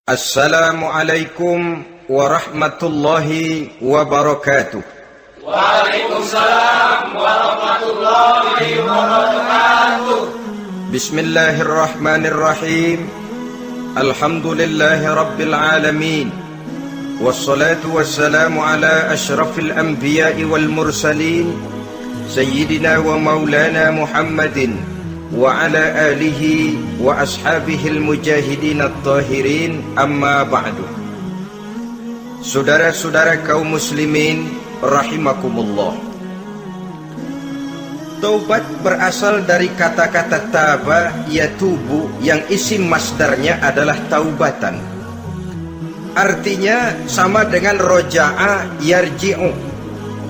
Assalamualaikum warahmatullahi wabarakatuh. Waalaikumsalam warahmatullahi wabarakatuh. Bismillahirrahmanirrahim. Alhamdulillahi rabbil alamin. Wassalatu wassalamu ala ashrafil anbiya'i wal mursalin, Sayyidina wa maulana Muhammadin wa ala alihi wa ashabihil mujahidin at-tahirin, amma ba'du. Saudara-saudara kaum muslimin rahimakumullah. Taubat berasal dari kata-kata taba yatubu yang isim masdarnya adalah taubatan. Artinya sama dengan roja'a yarji'u,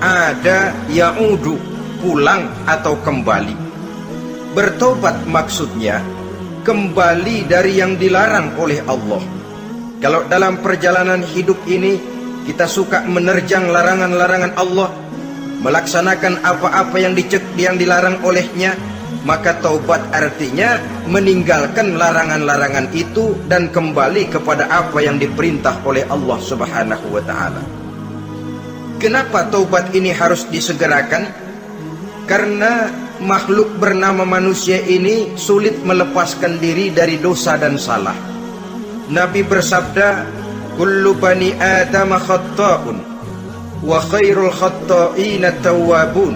ada ya'udu, pulang atau kembali. Bertobat maksudnya kembali dari yang dilarang oleh Allah. Kalau dalam perjalanan hidup ini kita suka menerjang larangan-larangan Allah, melaksanakan apa-apa yang dilarang olehnya, maka taubat artinya meninggalkan larangan-larangan itu dan kembali kepada apa yang diperintah oleh Allah Subhanahu wa ta'ala. Kenapa taubat ini harus disegerakan? Karena makhluk bernama manusia ini sulit melepaskan diri dari dosa dan salah. Nabi bersabda, kullu bani Adam khatta'un wa khairul khatta'ina tawwabun.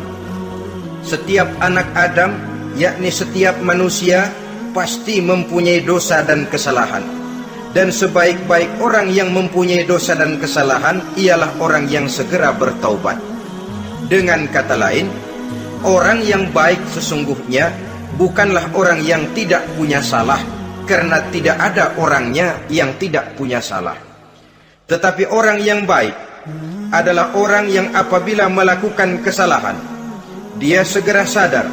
Setiap anak Adam, yakni setiap manusia, pasti mempunyai dosa dan kesalahan. Dan sebaik-baik orang yang mempunyai dosa dan kesalahan ialah orang yang segera bertaubat. Dengan kata lain, orang yang baik sesungguhnya bukanlah orang yang tidak punya salah, karena tidak ada orangnya yang tidak punya salah. Tetapi orang yang baik adalah orang yang apabila melakukan kesalahan, dia segera sadar,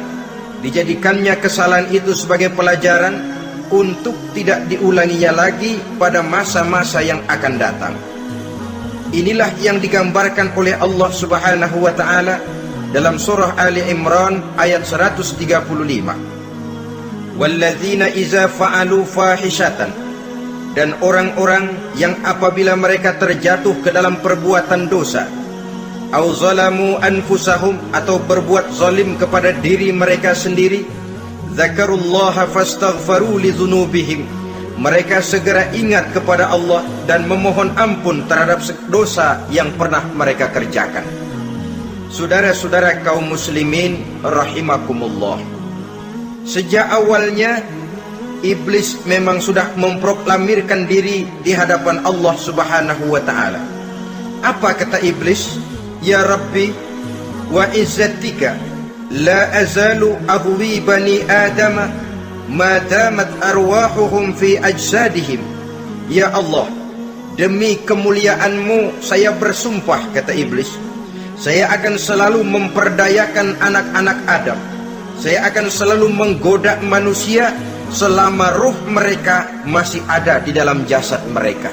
dijadikannya kesalahan itu sebagai pelajaran untuk tidak diulanginya lagi pada masa-masa yang akan datang. Inilah yang digambarkan oleh Allah Subhanahu wa ta'ala dalam surah Ali Imran ayat 135. Walladzina iza fa'alu fahishatan, dan orang-orang yang apabila mereka terjatuh ke dalam perbuatan dosa, au zalamu anfusahum, atau berbuat zalim kepada diri mereka sendiri, dzakarullaha fastaghfaru lidzunubihim, mereka segera ingat kepada Allah dan memohon ampun terhadap dosa yang pernah mereka kerjakan. Saudara-saudara kaum muslimin rahimakumullah, sejak awalnya iblis memang sudah memproklamirkan diri di hadapan Allah Subhanahu wa ta'ala. Apa kata iblis? Ya Rabbi wa izzatika la azalu aghwi bani Adam ma damat arwahuhum fi ajsadihim. Ya Allah, demi kemuliaanmu saya bersumpah, kata iblis, saya akan selalu memperdayakan anak-anak Adam. Saya akan selalu menggoda manusia selama ruh mereka masih ada di dalam jasad mereka.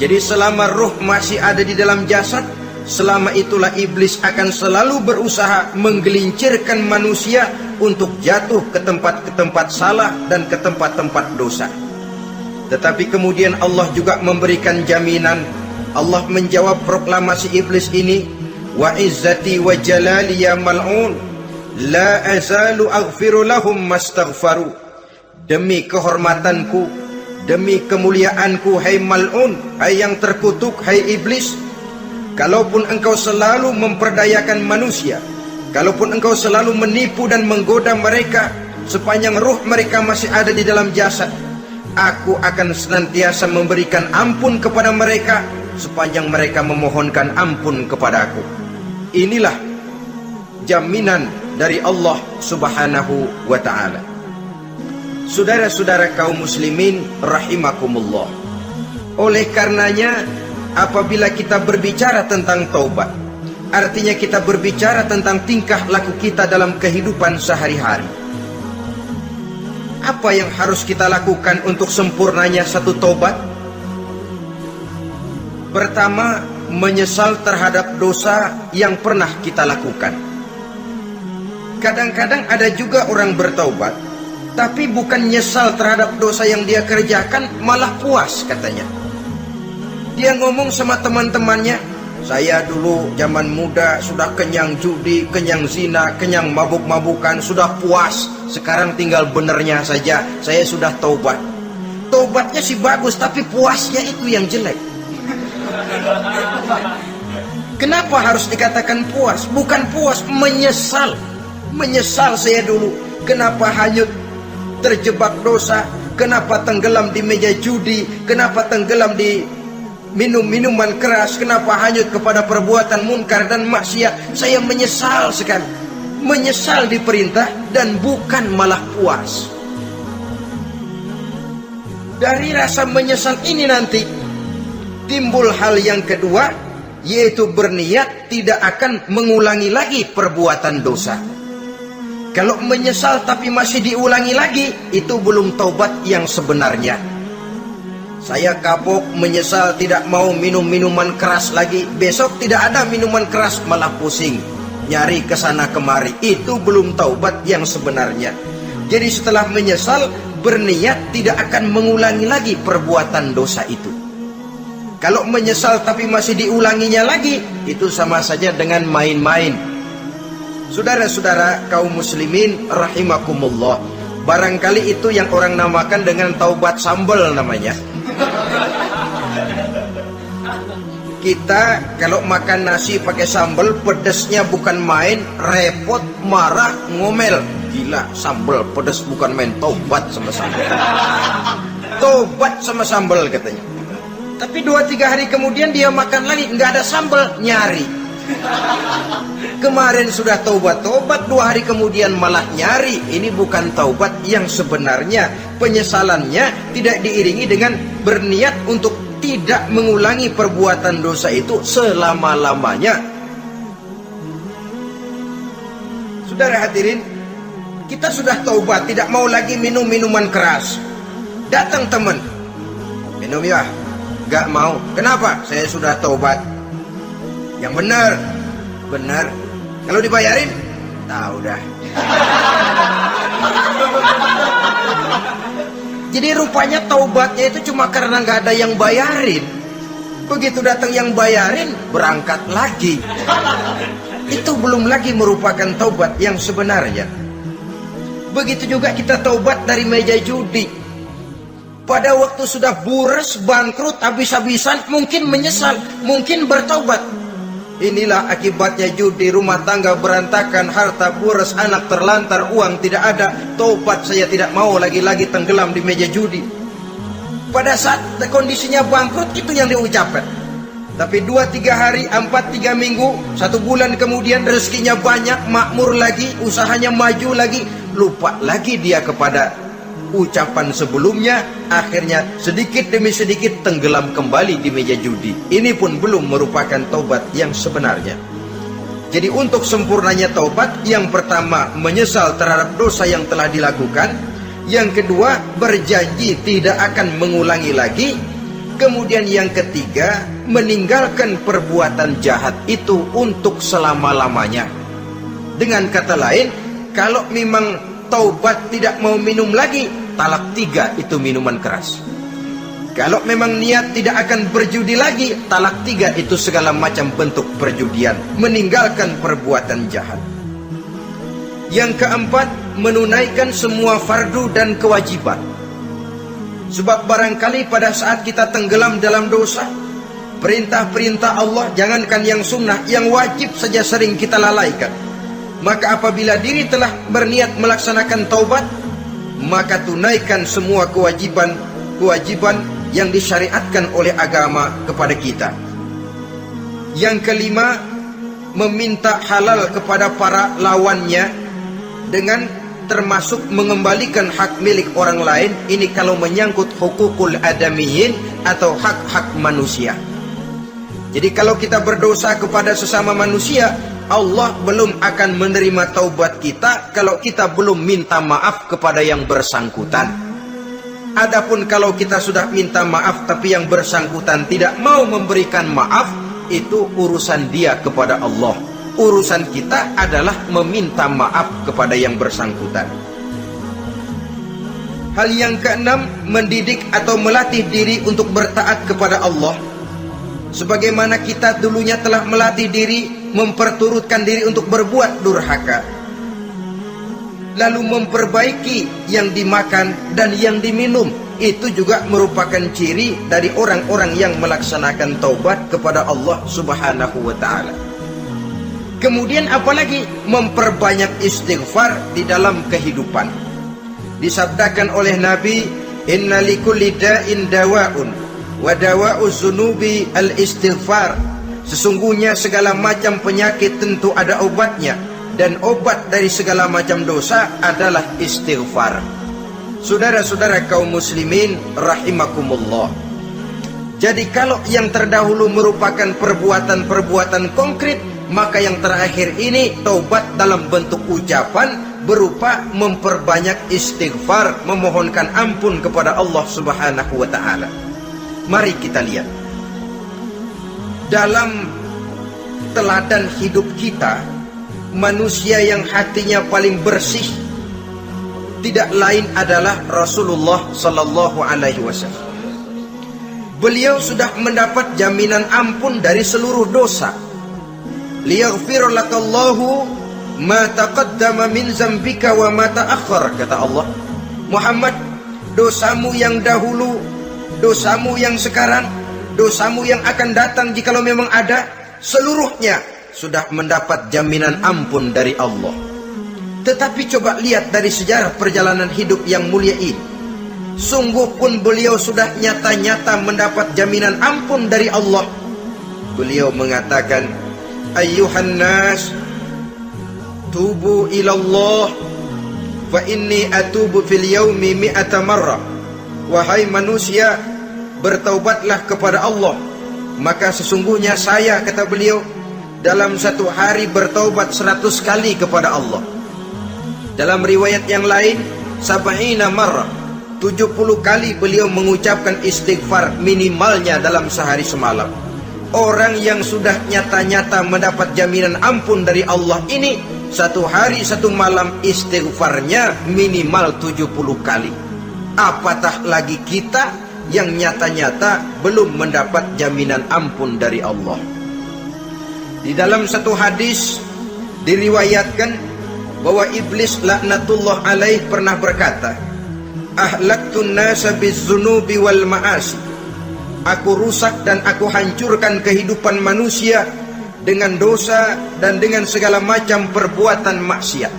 Jadi selama ruh masih ada di dalam jasad, selama itulah iblis akan selalu berusaha menggelincirkan manusia untuk jatuh ke tempat-tempat salah dan ke tempat-tempat dosa. Tetapi kemudian Allah juga memberikan jaminan. Allah menjawab proklamasi iblis ini, wa izzati wa jalali ya mal'un la azalu aghfiru lahum mastaghfaru. Demi kehormatanku, demi kemuliaanku, hai mal'un, hai yang terkutuk, hai iblis, kalaupun engkau selalu memperdayakan manusia, kalaupun engkau selalu menipu dan menggoda mereka sepanjang ruh mereka masih ada di dalam jasad, aku akan senantiasa memberikan ampun kepada mereka sepanjang mereka memohonkan ampun kepadaku. Inilah jaminan dari Allah Subhanahu wa ta'ala. Saudara-saudara kaum muslimin rahimakumullah, oleh karenanya apabila kita berbicara tentang taubat, artinya kita berbicara tentang tingkah laku kita dalam kehidupan sehari-hari. Apa yang harus kita lakukan untuk sempurnanya satu taubat? Pertama, menyesal terhadap dosa yang pernah kita lakukan. Kadang-kadang ada juga orang bertaubat Tapi bukan nyesal terhadap dosa yang dia kerjakan, malah puas katanya. Dia ngomong sama teman-temannya, saya dulu zaman muda sudah kenyang judi, kenyang zina, kenyang mabuk-mabukan, sudah puas. Sekarang tinggal benernya saja, saya sudah taubat. Taubatnya sih bagus, tapi puasnya itu yang jelek. Kenapa harus dikatakan puas? Bukan puas, menyesal. Menyesal saya dulu, kenapa hanyut terjebak dosa, kenapa tenggelam di meja judi, kenapa tenggelam di minum-minuman keras, kenapa hanyut kepada perbuatan munkar dan maksiat. Saya menyesal sekali. Menyesal diperintah dan bukan malah puas. Dari rasa menyesal ini nanti timbul hal yang kedua, yaitu berniat tidak akan mengulangi lagi perbuatan dosa. Kalau menyesal tapi masih diulangi lagi, itu belum taubat yang sebenarnya. Saya kapok, menyesal, tidak mau minum minuman keras lagi. Besok tidak ada minuman keras, malah pusing, nyari kesana kemari. Itu belum taubat yang sebenarnya. Jadi setelah menyesal, berniat tidak akan mengulangi lagi perbuatan dosa itu. Kalau menyesal tapi masih diulanginya lagi, itu sama saja dengan main-main. Saudara-saudara kaum muslimin rahimakumullah, barangkali itu yang orang namakan dengan taubat sambal namanya. Kita kalau makan nasi pakai sambal, pedesnya bukan main, repot, marah, ngomel. Gila, sambal pedes bukan main, taubat sama sambal. Taubat sama sambal katanya. Tapi 2-3 hari kemudian dia makan lagi, nggak ada sambal, nyari. Kemarin sudah taubat-taubat, 2 hari kemudian malah nyari. Ini bukan taubat yang sebenarnya. Penyesalannya tidak diiringi dengan berniat untuk tidak mengulangi perbuatan dosa itu selama-lamanya. Saudara hadirin, kita sudah taubat, tidak mau lagi minum minuman keras. Datang teman, minum ya. Gak mau. Kenapa? Saya sudah taubat. Yang benar. Benar. Kalau dibayarin? Tahu dah. Jadi rupanya taubatnya itu cuma karena gak ada yang bayarin. Begitu datang yang bayarin, berangkat lagi. Itu belum lagi merupakan taubat yang sebenarnya. Begitu juga kita taubat dari meja judi. Pada waktu sudah bures, bangkrut, habis-habisan, mungkin menyesal, mungkin bertaubat. Inilah akibatnya judi, rumah tangga berantakan, harta bures, anak terlantar, uang tidak ada. Taubat, saya tidak mau lagi-lagi tenggelam di meja judi. Pada saat kondisinya bangkrut, itu yang diucapkan. Tapi 2-3 hari, 4-3 minggu, 1 bulan kemudian rezekinya banyak, makmur lagi, usahanya maju lagi, lupa lagi dia kepada ucapan sebelumnya, akhirnya sedikit demi sedikit tenggelam kembali di meja judi. Ini pun belum merupakan taubat yang sebenarnya. Jadi untuk sempurnanya taubat, yang pertama menyesal terhadap dosa yang telah dilakukan, yang kedua berjanji tidak akan mengulangi lagi, kemudian yang ketiga meninggalkan perbuatan jahat itu untuk selama-lamanya. Dengan kata lain, kalau memang taubat tidak mau minum lagi, talak 3 itu minuman keras. Kalau memang niat tidak akan berjudi lagi, talak 3 itu segala macam bentuk perjudian, meninggalkan perbuatan jahat. Yang keempat, menunaikan semua fardu dan kewajiban. Sebab barangkali pada saat kita tenggelam dalam dosa, perintah-perintah Allah, jangankan yang sunnah, yang wajib saja sering kita lalaikan. Maka apabila diri telah berniat melaksanakan taubat, maka tunaikan semua kewajiban yang disyariatkan oleh agama kepada kita. Yang kelima, meminta halal kepada para lawannya dengan termasuk mengembalikan hak milik orang lain. Ini kalau menyangkut hukukul adamiyin atau hak-hak manusia. Jadi kalau kita berdosa kepada sesama manusia, Allah belum akan menerima taubat kita kalau kita belum minta maaf kepada yang bersangkutan. Adapun kalau kita sudah minta maaf tapi yang bersangkutan tidak mau memberikan maaf, itu urusan dia kepada Allah. Urusan kita adalah meminta maaf kepada yang bersangkutan. Hal yang keenam, mendidik atau melatih diri untuk bertaat kepada Allah. Sebagaimana kita dulunya telah melatih diri, memperturutkan diri untuk berbuat durhaka. Lalu memperbaiki yang dimakan dan yang diminum. Itu juga merupakan ciri dari orang-orang yang melaksanakan taubat kepada Allah Subhanahu wa ta'ala. Kemudian apalagi? Memperbanyak istighfar di dalam kehidupan. Disabdakan oleh Nabi, inna likulli da'in dawa'un wa dawa'u zunubi al-istighfar. Sesungguhnya segala macam penyakit tentu ada obatnya, dan obat dari segala macam dosa adalah istighfar. Saudara-saudara kaum muslimin rahimakumullah. Jadi kalau yang terdahulu merupakan perbuatan-perbuatan konkret, maka yang terakhir ini taubat dalam bentuk ucapan berupa memperbanyak istighfar, memohonkan ampun kepada Allah Subhanahu wa ta'ala. Mari kita lihat dalam teladan hidup kita, manusia yang hatinya paling bersih tidak lain adalah Rasulullah sallallahu alaihi wasallam. Beliau sudah mendapat jaminan ampun dari seluruh dosa. Liyaghfir lakallahu ma taqaddama min zambika wa ma ta'akhkhar, kata Allah. Muhammad, dosamu yang dahulu, dosamu yang sekarang, dosamu yang akan datang jikalau memang ada, seluruhnya sudah mendapat jaminan ampun dari Allah. Tetapi coba lihat dari sejarah perjalanan hidup yang mulia ini. Sungguh pun beliau sudah nyata-nyata mendapat jaminan ampun dari Allah. Beliau mengatakan, ayyuhan nas, tubu ilallah, fa inni atubu fil yaumi mi'ata marrah. Wahai manusia, bertaubatlah kepada Allah, maka sesungguhnya saya, kata beliau, dalam satu hari bertaubat 100 kali kepada Allah. Dalam riwayat yang lain, sab'ina marrah, 70 kali beliau mengucapkan istighfar minimalnya dalam sehari semalam. Orang yang sudah nyata-nyata mendapat jaminan ampun dari Allah ini, satu hari satu malam istighfarnya minimal 70 kali. Apatah lagi kita yang nyata-nyata belum mendapat jaminan ampun dari Allah. Di dalam satu hadis diriwayatkan bahwa iblis laknatullah alaih pernah berkata, ahlaktun nasa bizzunubi wal ma'asi. Aku rusak dan aku hancurkan kehidupan manusia dengan dosa dan dengan segala macam perbuatan maksiat.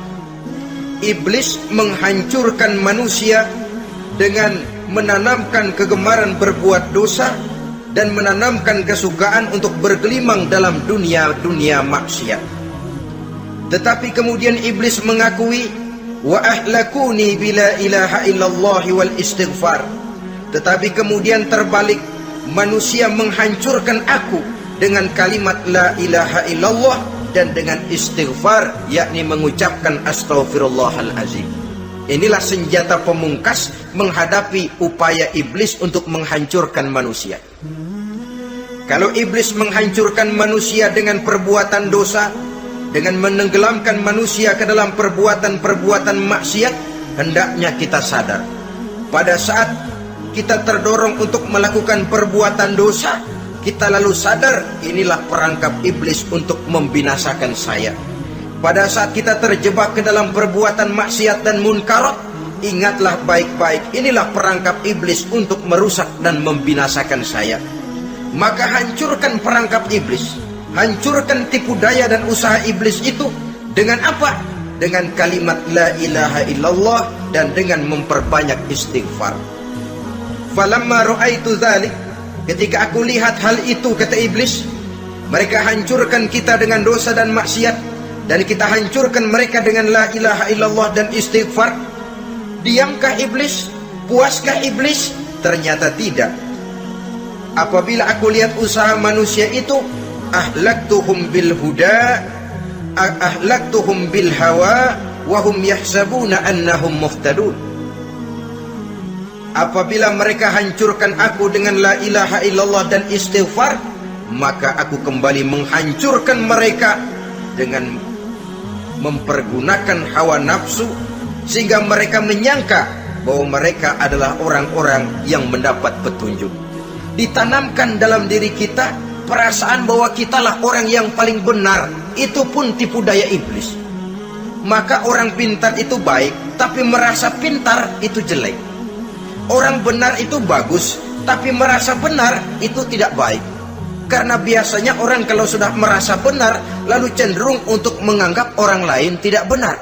Iblis menghancurkan manusia dengan menanamkan kegemaran berbuat dosa dan menanamkan kesukaan untuk bergelimang dalam dunia maksiat. Tetapi kemudian iblis mengakui, wa ahlakuni bila ilaha illallah wal istighfar. Tetapi kemudian terbalik, manusia menghancurkan aku dengan kalimat la ilaha illallah dan dengan istighfar, yakni mengucapkan astaghfirullahalazim. Inilah senjata pemungkas menghadapi upaya iblis untuk menghancurkan manusia. Kalau iblis menghancurkan manusia dengan perbuatan dosa, dengan menenggelamkan manusia ke dalam perbuatan-perbuatan maksiat, hendaknya kita sadar. Pada saat kita terdorong untuk melakukan perbuatan dosa, kita lalu sadar, inilah perangkap iblis untuk membinasakan saya. Pada saat kita terjebak ke dalam perbuatan maksiat dan munkarat, ingatlah baik-baik, inilah perangkap iblis untuk merusak dan membinasakan saya. Maka hancurkan perangkap iblis, hancurkan tipu daya dan usaha iblis itu dengan apa? Dengan kalimat la ilaha illallah dan dengan memperbanyak istighfar. Falamma ra'aitu dzalik, ketika aku lihat hal itu, kata iblis, mereka hancurkan kita dengan dosa dan maksiat, dan kita hancurkan mereka dengan la ilaha illallah dan istighfar. Diamkah iblis? Puaskah iblis? Ternyata tidak. Apabila aku lihat usaha manusia itu, ahlaktuhum bil huda, ahlaktuhum bil hawa, wa hum yahsabuna annahum muhtadun. Apabila mereka hancurkan aku dengan la ilaha illallah dan istighfar, maka aku kembali menghancurkan mereka dengan mempergunakan hawa nafsu, sehingga mereka menyangka bahwa mereka adalah orang-orang yang mendapat petunjuk. Ditanamkan dalam diri kita perasaan bahwa kitalah orang yang paling benar. Itu pun tipu daya iblis. Maka orang pintar itu baik, tapi merasa pintar itu jelek. Orang benar itu bagus, tapi merasa benar itu tidak baik. Karena biasanya orang kalau sudah merasa benar, lalu cenderung untuk menganggap orang lain tidak benar.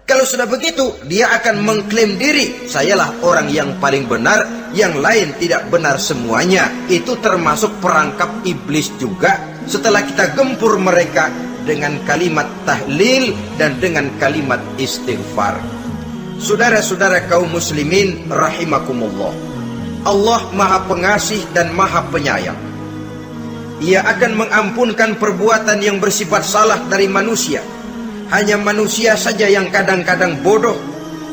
Kalau sudah begitu, dia akan mengklaim diri, sayalah orang yang paling benar, yang lain tidak benar semuanya. Itu termasuk perangkap iblis juga. Setelah kita gempur mereka dengan kalimat tahlil dan dengan kalimat istighfar. Saudara-saudara kaum muslimin rahimakumullah, Allah Maha Pengasih dan Maha Penyayang. Ia akan mengampunkan perbuatan yang bersifat salah dari manusia. Hanya manusia saja yang kadang-kadang bodoh,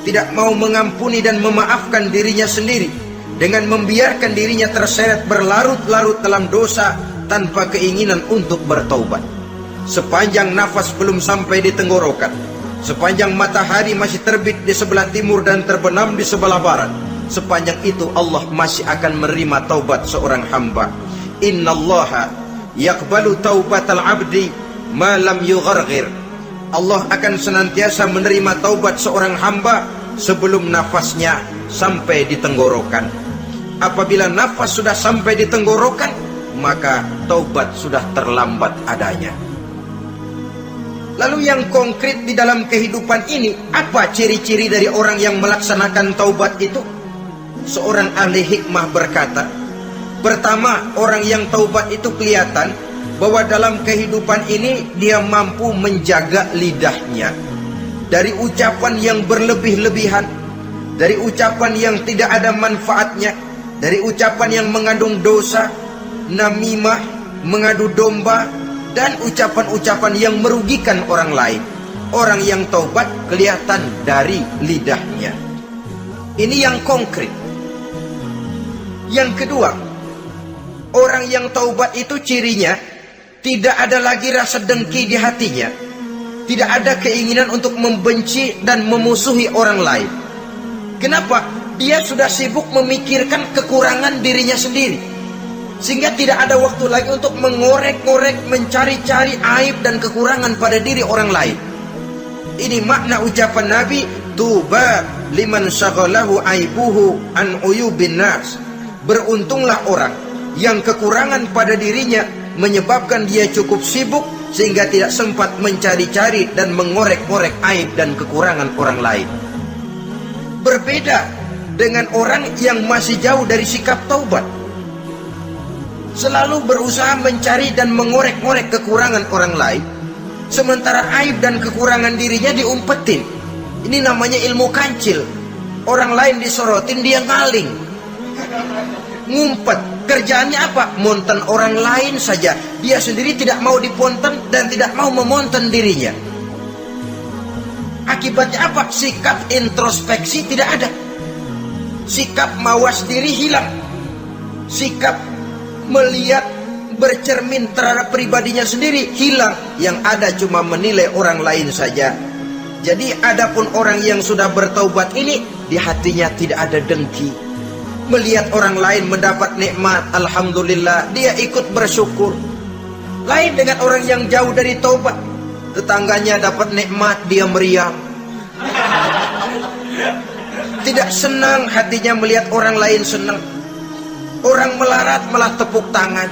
tidak mau mengampuni dan memaafkan dirinya sendiri, dengan membiarkan dirinya terseret berlarut-larut dalam dosa tanpa keinginan untuk bertaubat. Sepanjang nafas belum sampai di tenggorokan, sepanjang matahari masih terbit di sebelah timur dan terbenam di sebelah barat, sepanjang itu Allah masih akan menerima taubat seorang hamba. Innallaha yaqbalu taubatal abdi ma lam yugharghir. Allah akan senantiasa menerima taubat seorang hamba sebelum nafasnya sampai di tenggorokan. Apabila nafas sudah sampai di tenggorokan, maka taubat sudah terlambat adanya. Lalu yang konkret di dalam kehidupan ini, apa ciri-ciri dari orang yang melaksanakan taubat itu? Seorang ahli hikmah berkata, pertama, orang yang taubat itu kelihatan bahwa dalam kehidupan ini dia mampu menjaga lidahnya dari ucapan yang berlebih-lebihan, dari ucapan yang tidak ada manfaatnya, dari ucapan yang mengandung dosa, namimah, mengadu domba, dan ucapan-ucapan yang merugikan orang lain. Orang yang taubat kelihatan dari lidahnya. Ini yang konkret. Yang kedua, orang yang taubat itu cirinya tidak ada lagi rasa dengki di hatinya, tidak ada keinginan untuk membenci dan memusuhi orang lain. Kenapa? Dia sudah sibuk memikirkan kekurangan dirinya sendiri, sehingga tidak ada waktu lagi untuk mengorek-ngorek, mencari-cari aib dan kekurangan pada diri orang lain. Ini makna ucapan Nabi, tuba liman syaghalahu aibuhu an uyubin nas. Beruntunglah orang yang kekurangan pada dirinya menyebabkan dia cukup sibuk sehingga tidak sempat mencari-cari dan mengorek-ngorek aib dan kekurangan orang lain. Berbeda dengan orang yang masih jauh dari sikap taubat, selalu berusaha mencari dan mengorek-ngorek kekurangan orang lain, sementara aib dan kekurangan dirinya diumpetin. Ini namanya ilmu kancil. Orang lain disorotin, dia ngaling, ngumpet. Kerjaannya apa? Monten orang lain saja. Dia sendiri tidak mau diponten dan tidak mau memonten dirinya. Akibatnya apa? Sikap introspeksi tidak ada. Sikap mawas diri hilang. Sikap melihat, bercermin terhadap pribadinya sendiri hilang. Yang ada cuma menilai orang lain saja. Jadi adapun orang yang sudah bertaubat ini, di hatinya tidak ada dengki. Melihat orang lain mendapat nikmat, alhamdulillah, dia ikut bersyukur. Lain dengan orang yang jauh dari taubat, tetangganya dapat nikmat, dia meriang. Tidak senang hatinya melihat orang lain senang. Orang melarat malah tepuk tangan.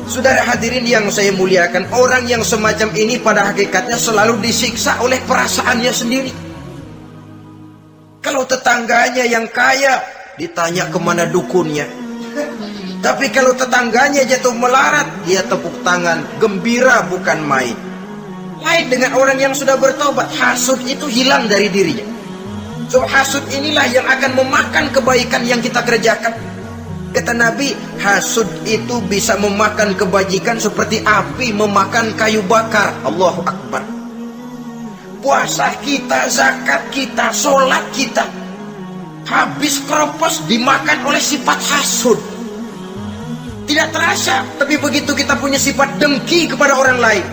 Saudara hadirin yang saya muliakan, orang yang semacam ini pada hakikatnya selalu disiksa oleh perasaannya sendiri. Kalau tetangganya yang kaya, ditanya kemana dukunnya. Tapi kalau tetangganya jatuh melarat, dia tepuk tangan, gembira bukan main. Lain dengan orang yang sudah bertobat, hasud itu hilang dari dirinya. So hasud inilah yang akan memakan kebaikan yang kita kerjakan. Kata Nabi, hasud itu bisa memakan kebajikan seperti api memakan kayu bakar. Allahu Akbar. Puasa kita, zakat kita, sholat kita, habis keropos dimakan oleh sifat hasud. Tidak terasa, tapi begitu kita punya sifat dengki kepada orang lain,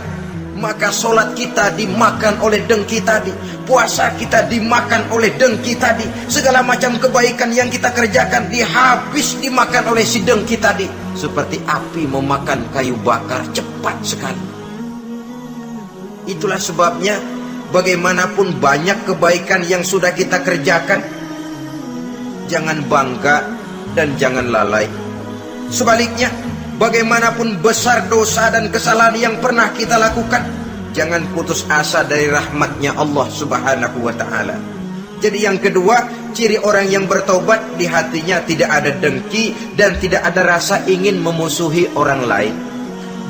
maka solat kita dimakan oleh dengki tadi, puasa kita dimakan oleh dengki tadi, segala macam kebaikan yang kita kerjakan dimakan oleh si dengki tadi. Seperti api memakan kayu bakar, cepat sekali. Itulah sebabnya bagaimanapun banyak kebaikan yang sudah kita kerjakan, jangan bangga dan jangan lalai. Sebaliknya, bagaimanapun besar dosa dan kesalahan yang pernah kita lakukan, jangan putus asa dari rahmatnya Allah Subhanahu wa ta'ala. Jadi yang kedua, ciri orang yang bertobat, di hatinya tidak ada dengki dan tidak ada rasa ingin memusuhi orang lain.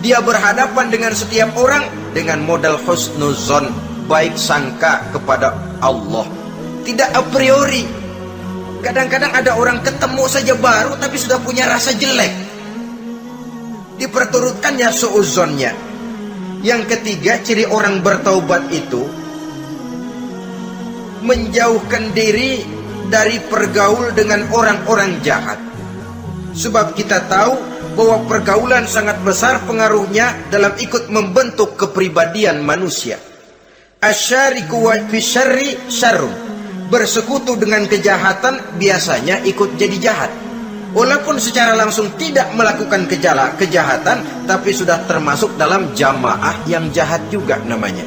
Dia berhadapan dengan setiap orang dengan modal husnuzon, baik sangka kepada Allah, tidak a priori. Kadang-kadang ada orang ketemu saja baru tapi sudah punya rasa jelek, diperturutkannya suuzonnya. Yang ketiga, ciri orang bertaubat itu menjauhkan diri dari pergaul dengan orang-orang jahat. Sebab kita tahu bahwa pergaulan sangat besar pengaruhnya dalam ikut membentuk kepribadian manusia. Asyariku wa fi syarri syarrun. Bersekutu dengan kejahatan biasanya ikut jadi jahat. Walaupun secara langsung tidak melakukan kejahatan, tapi sudah termasuk dalam jamaah yang jahat juga namanya.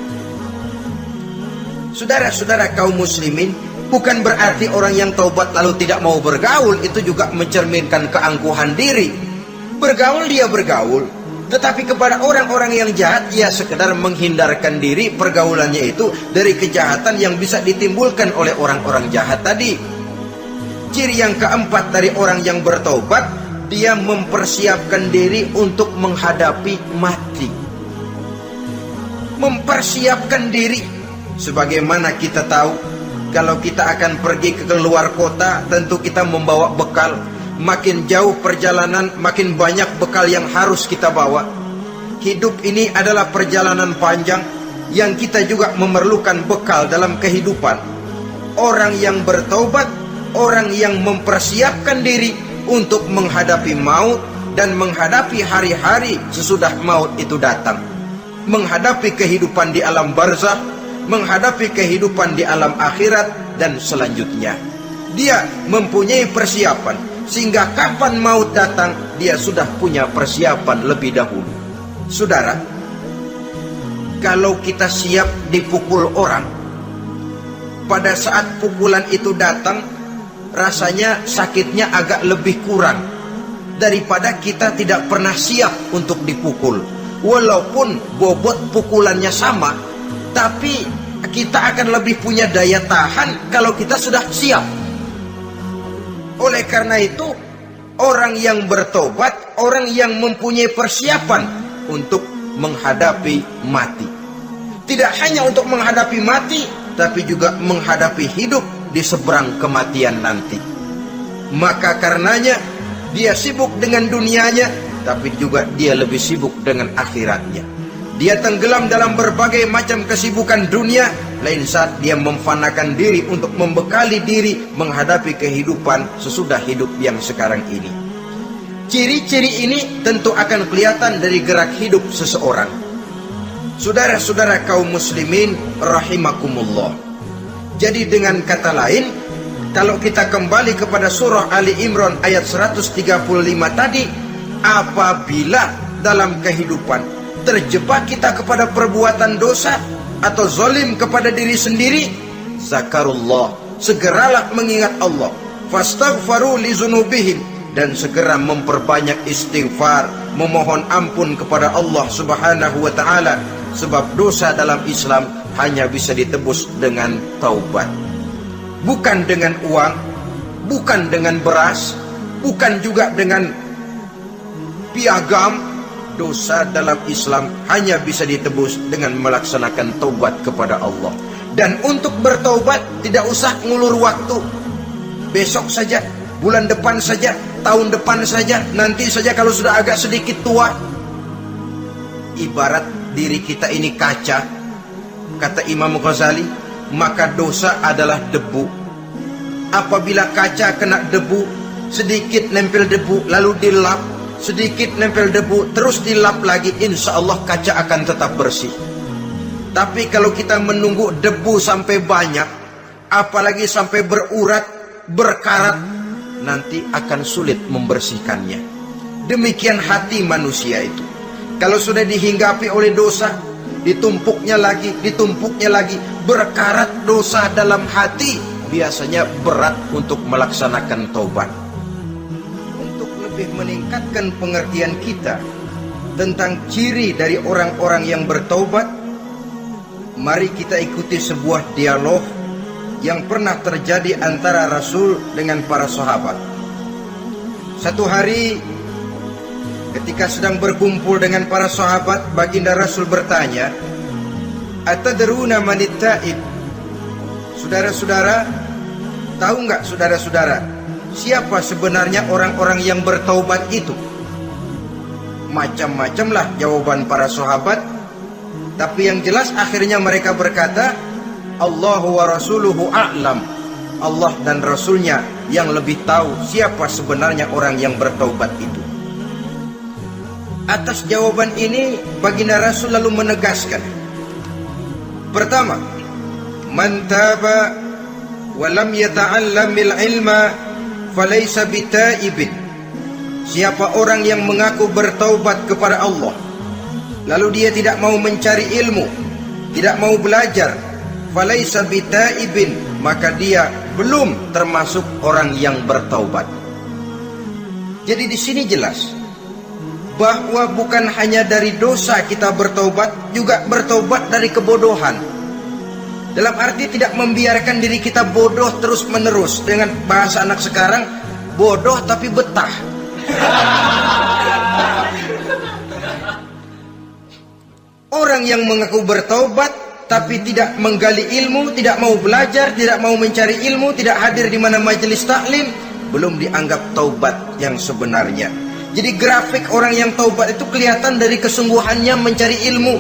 Saudara-saudara kaum muslimin, bukan berarti orang yang taubat lalu tidak mau bergaul itu juga mencerminkan keangkuhan diri. Bergaul dia bergaul, tetapi kepada orang-orang yang jahat ia sekedar menghindarkan diri pergaulannya itu dari kejahatan yang bisa ditimbulkan oleh orang-orang jahat tadi. Ciri yang keempat dari orang yang bertaubat, dia mempersiapkan diri untuk menghadapi mati. Mempersiapkan diri. Sebagaimana kita tahu, kalau kita akan pergi ke luar kota, tentu kita membawa bekal. Makin jauh perjalanan, makin banyak bekal yang harus kita bawa. Hidup ini adalah perjalanan panjang yang kita juga memerlukan bekal dalam kehidupan. Orang yang bertaubat, orang yang mempersiapkan diri untuk menghadapi maut dan menghadapi hari-hari sesudah maut itu datang. Menghadapi kehidupan di alam barzakh, menghadapi kehidupan di alam akhirat dan selanjutnya. Dia mempunyai persiapan, sehingga kapan maut datang, dia sudah punya persiapan lebih dahulu. Saudara, kalau kita siap dipukul orang, pada saat pukulan itu datang, rasanya sakitnya agak lebih kurang daripada kita tidak pernah siap untuk dipukul. Walaupun bobot pukulannya sama, tapi kita akan lebih punya daya tahan kalau kita sudah siap. Oleh karena itu, orang yang bertobat, orang yang mempunyai persiapan untuk menghadapi mati. Tidak hanya untuk menghadapi mati, tapi juga menghadapi hidup di seberang kematian nanti. Maka karenanya dia sibuk dengan dunianya, tapi juga dia lebih sibuk dengan akhiratnya. Dia tenggelam dalam berbagai macam kesibukan dunia, lain saat dia memfanakan diri untuk membekali diri menghadapi kehidupan sesudah hidup yang sekarang ini. Ciri-ciri ini tentu akan kelihatan dari gerak hidup seseorang. Saudara-saudara kaum muslimin rahimakumullah. Jadi dengan kata lain, kalau kita kembali kepada surah Ali Imran ayat 135 tadi, apabila dalam kehidupan terjebak kita kepada perbuatan dosa atau zalim kepada diri sendiri, zakarullah, segeralah mengingat Allah, fastaghfaru li dzunubihim, dan segera memperbanyak istighfar, memohon ampun kepada Allah Subhanahu wa taala, sebab dosa dalam Islam hanya bisa ditebus dengan taubat. Bukan dengan uang, bukan dengan beras, bukan juga dengan piagam. Dosa dalam Islam hanya bisa ditebus dengan melaksanakan taubat kepada Allah. Dan untuk bertaubat tidak usah ngulur waktu. Besok saja, bulan depan saja, tahun depan saja, nanti saja kalau sudah agak sedikit tua. Ibarat diri kita ini kaca, kata Imam Ghazali, maka dosa adalah debu. Apabila kaca kena debu, sedikit nempel debu lalu dilap, sedikit nempel debu terus dilap lagi, insya Allah kaca akan tetap bersih. Tapi kalau kita menunggu debu sampai banyak, apalagi sampai berurat, berkarat, nanti akan sulit membersihkannya. Demikian hati manusia itu. Kalau sudah dihinggapi oleh dosa, ditumpuknya lagi, berkarat dosa dalam hati, biasanya berat untuk melaksanakan taubat. Untuk lebih meningkatkan pengertian kita tentang ciri dari orang-orang yang bertaubat, mari kita ikuti sebuah dialog yang pernah terjadi antara Rasul dengan para sahabat. Satu hari ketika sedang berkumpul dengan para sahabat, baginda Rasul bertanya, "Atadruna manit taib?" Saudara-saudara, tahu nggak saudara-saudara, siapa sebenarnya orang-orang yang bertaubat itu? Macam-macamlah jawaban para sahabat, tapi yang jelas akhirnya mereka berkata, Allahu wa rasuluhu a'lam. Allah dan Rasulnya yang lebih tahu siapa sebenarnya orang yang bertaubat itu. Atas jawaban ini, baginda Rasul lalu menegaskan, pertama, man taba wa lam yata'allamil ilma falaysa bitaibin. Siapa orang yang mengaku bertaubat kepada Allah, lalu dia tidak mau mencari ilmu, tidak mau belajar, falaysa bitaibin, maka dia belum termasuk orang yang bertaubat. Jadi di sini jelas bahwa bukan hanya dari dosa kita bertaubat, juga bertaubat dari kebodohan. Dalam arti tidak membiarkan diri kita bodoh terus menerus. Dengan bahasa anak sekarang, bodoh tapi betah. Orang yang mengaku bertaubat tapi tidak menggali ilmu, tidak mau belajar, tidak mau mencari ilmu, tidak hadir di mana majelis taklim, belum dianggap taubat yang sebenarnya. Jadi grafik orang yang taubat itu kelihatan dari kesungguhannya mencari ilmu,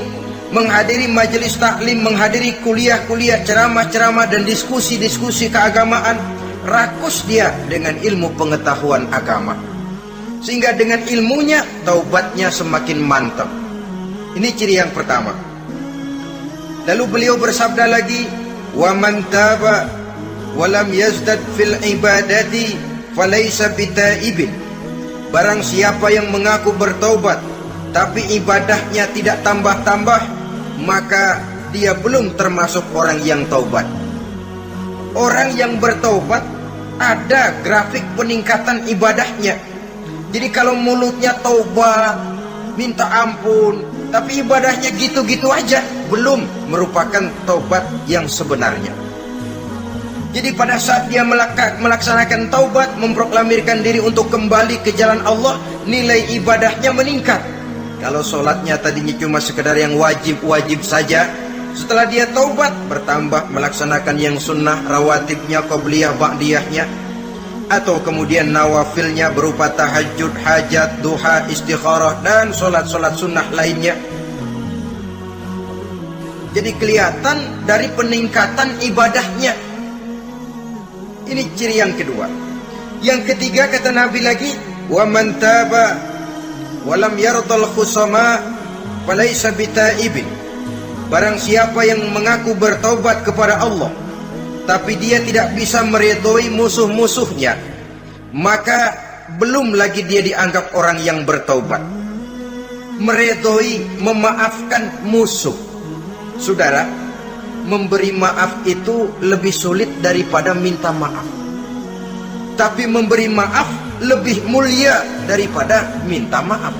menghadiri majelis taklim, menghadiri kuliah-kuliah, ceramah-ceramah dan diskusi-diskusi keagamaan. Rakus dia dengan ilmu pengetahuan agama, sehingga dengan ilmunya taubatnya semakin mantap. Ini ciri yang pertama. Lalu beliau bersabda lagi, wa man taba wa lam yazdad fil ibadati falaysa bitaibin. Barang siapa yang mengaku bertaubat tapi ibadahnya tidak tambah-tambah, maka dia belum termasuk orang yang taubat. Orang yang bertaubat ada grafik peningkatan ibadahnya. Jadi kalau mulutnya taubat, minta ampun, tapi ibadahnya gitu-gitu aja, belum merupakan taubat yang sebenarnya. Jadi pada saat dia melaksanakan taubat, memproklamirkan diri untuk kembali ke jalan Allah, nilai ibadahnya meningkat. Kalau sholatnya tadinya cuma sekedar yang wajib-wajib saja, setelah dia taubat bertambah melaksanakan yang sunnah, rawatibnya, qobliyah, ba'diyahnya, atau kemudian nawafilnya berupa tahajud, hajat, duha, istikharah, dan sholat-sholat sunnah lainnya. Jadi kelihatan dari peningkatan ibadahnya. Ini ciri yang kedua. Yang ketiga kata Nabi lagi, wa man taba wa lam yardal khusama falaysa bitaibin. Barang siapa yang mengaku bertaubat kepada Allah tapi dia tidak bisa meridhoi musuh-musuhnya, maka belum lagi dia dianggap orang yang bertaubat. Meridhoi, memaafkan musuh. Saudara, memberi maaf itu lebih sulit daripada minta maaf. Tapi memberi maaf lebih mulia daripada minta maaf.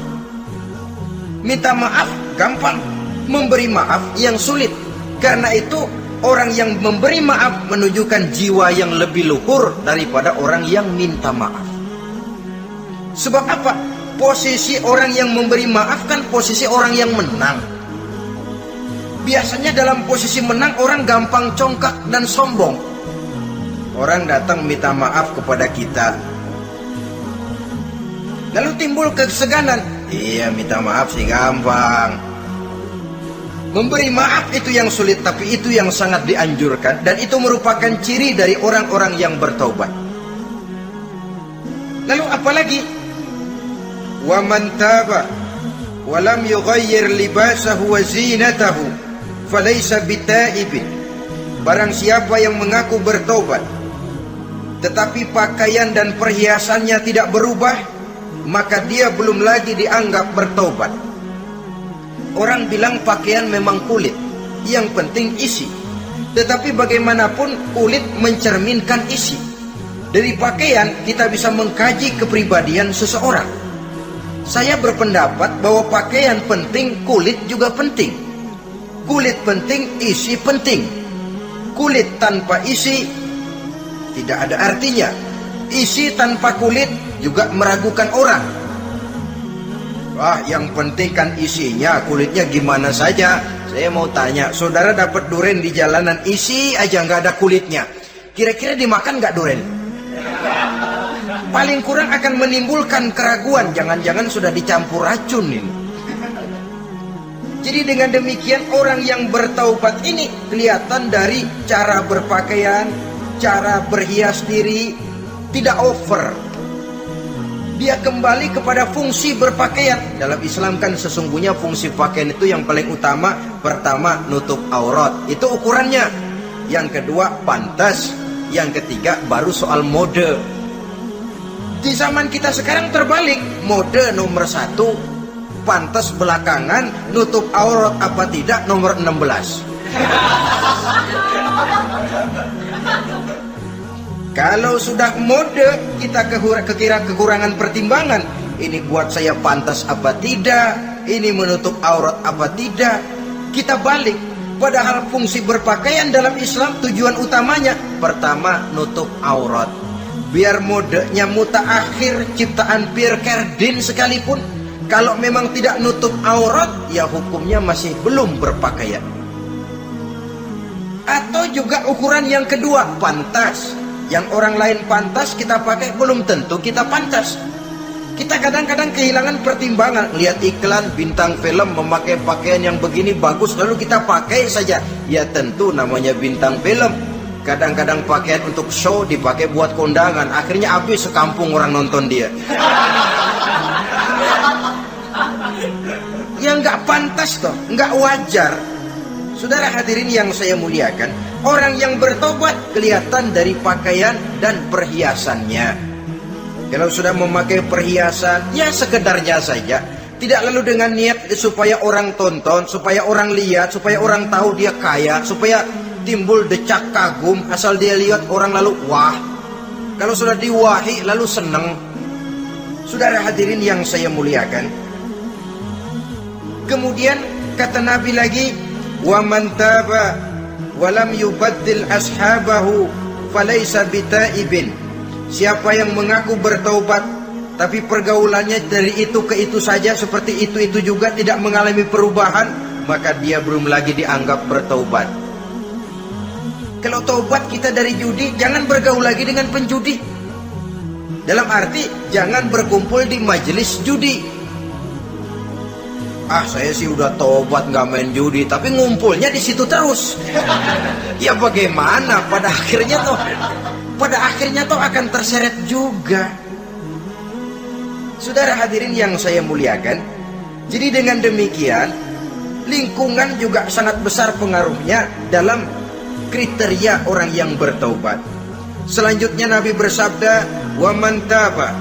Minta maaf gampang, memberi maaf yang sulit. Karena itu orang yang memberi maaf menunjukkan jiwa yang lebih luhur daripada orang yang minta maaf. Sebab apa? Posisi orang yang memberi maaf kan posisi orang yang menang. Biasanya dalam posisi menang orang gampang congkak dan sombong. Orang datang minta maaf kepada kita, lalu timbul keseganan. Iya, minta maaf sih gampang. Memberi maaf itu yang sulit, tapi itu yang sangat dianjurkan, dan itu merupakan ciri dari orang-orang yang bertaubat. Lalu apalagi? Wa man taba wa lam yughayyir libasahu wa zinatahu falaysa bitaibin. Barang siapa yang mengaku bertobat tetapi pakaian dan perhiasannya tidak berubah, maka dia belum lagi dianggap bertobat. Orang bilang pakaian memang kulit, yang penting isi. Tetapi bagaimanapun kulit mencerminkan isi. Dari pakaian kita bisa mengkaji kepribadian seseorang. Saya berpendapat bahwa pakaian penting, kulit juga penting. Kulit penting, isi penting. Kulit tanpa isi tidak ada artinya. Isi tanpa kulit juga meragukan orang. Wah, yang penting kan isinya, kulitnya gimana saja. Saya mau tanya, saudara dapat duren di jalanan, isi aja nggak ada kulitnya, kira-kira dimakan nggak duren? Paling kurang akan menimbulkan keraguan, jangan-jangan sudah dicampur racun ini. Jadi dengan demikian orang yang bertaubat ini kelihatan dari cara berpakaian, cara berhias diri, tidak over. Dia kembali kepada fungsi berpakaian. Dalam Islam kan sesungguhnya fungsi pakaian itu yang paling utama. Pertama, nutup aurat, itu ukurannya. Yang kedua, pantas. Yang ketiga, baru soal mode. Di zaman kita sekarang terbalik. Mode nomor 1, pantas belakangan, nutup aurat apa tidak nomor 16. Kalau sudah mode, kita kekira kekurangan pertimbangan. Ini buat saya pantas apa tidak, ini menutup aurat apa tidak. Kita balik. Padahal fungsi berpakaian dalam Islam tujuan utamanya pertama nutup aurat. Biar modenya mutaakhir ciptaan Pierre Cardin sekalipun, kalau memang tidak nutup aurat, ya hukumnya masih belum berpakaian. Atau juga ukuran yang kedua, pantas. Yang orang lain pantas kita pakai, belum tentu kita pantas. Kita kadang-kadang kehilangan pertimbangan. Lihat iklan bintang film memakai pakaian yang begini bagus, lalu kita pakai saja. Ya tentu namanya bintang film. Kadang-kadang pakaian untuk show dipakai buat kondangan, akhirnya habis sekampung orang nonton dia. Ya nggak pantas toh, nggak wajar. Saudara hadirin yang saya muliakan, orang yang bertobat kelihatan dari pakaian dan perhiasannya. Kalau sudah memakai perhiasan, ya sekedarnya saja. Tidak lalu dengan niat supaya orang tonton, supaya orang lihat, supaya orang tahu dia kaya, supaya timbul decak kagum, asal dia lihat orang lalu wah. Kalau sudah diwahi lalu senang. Saudara hadirin yang saya muliakan, kemudian kata Nabi lagi, wa man taba wa lam yubaddil ashabahu falaysa bitaibin. Siapa yang mengaku bertaubat tapi pergaulannya dari itu ke itu saja, seperti itu juga, tidak mengalami perubahan, maka dia belum lagi dianggap bertaubat. Kalau taubat kita dari judi, jangan bergaul lagi dengan penjudi. Dalam arti jangan berkumpul di majelis judi. Ah, saya sih udah tobat nggak main judi, tapi ngumpulnya di situ terus. Ya bagaimana? Pada akhirnya toh akan terseret juga. Saudara hadirin yang saya muliakan, jadi dengan demikian lingkungan juga sangat besar pengaruhnya dalam kriteria orang yang bertaubat. Selanjutnya Nabi bersabda, wa man taba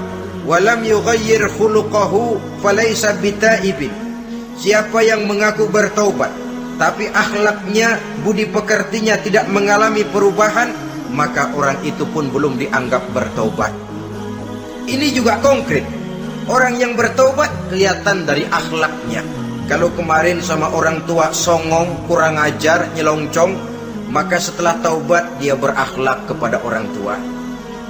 wa lam yughayyir khuluquhu falaysa bitaibin. Siapa yang mengaku bertaubat tapi akhlaknya, budi pekertinya tidak mengalami perubahan, maka orang itu pun belum dianggap bertaubat. Ini juga konkret. Orang yang bertaubat kelihatan dari akhlaknya. Kalau kemarin sama orang tua songong, kurang ajar, nyelongcong, maka setelah taubat dia berakhlak kepada orang tua.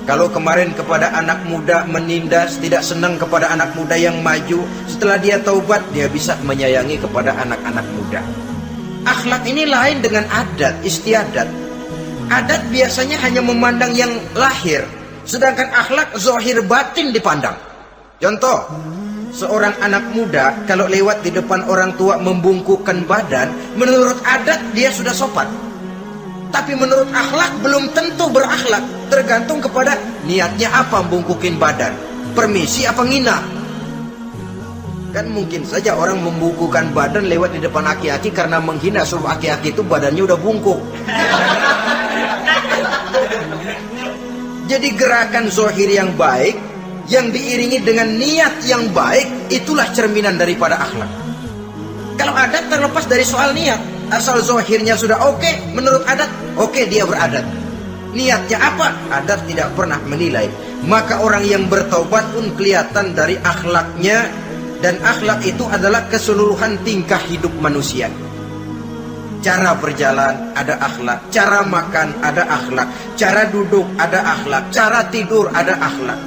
Kalau kemarin kepada anak muda menindas, tidak senang kepada anak muda yang maju, setelah dia taubat dia bisa menyayangi kepada anak-anak muda. Akhlak ini lain dengan adat, istiadat. Adat biasanya hanya memandang yang lahir, sedangkan akhlak zahir batin dipandang. Contoh, seorang anak muda kalau lewat di depan orang tua membungkukkan badan, menurut adat dia sudah sopan. Tapi menurut akhlak belum tentu berakhlak, tergantung kepada niatnya apa membungkukin badan, permisi apa ngina. Kan mungkin saja orang membukukan badan lewat di depan aki-aki karena menghina, sebab aki-aki itu badannya udah bungkuk. Jadi gerakan zahir yang baik yang diiringi dengan niat yang baik, itulah cerminan daripada akhlak. Kalau adat terlepas dari soal niat, asal zahirnya sudah oke, menurut adat, oke dia beradat. Niatnya apa? Adat tidak pernah menilai. Maka orang yang bertaubat pun kelihatan dari akhlaknya, dan akhlak itu adalah keseluruhan tingkah hidup manusia. Cara berjalan ada akhlak, cara makan ada akhlak, cara duduk ada akhlak, cara tidur ada akhlak.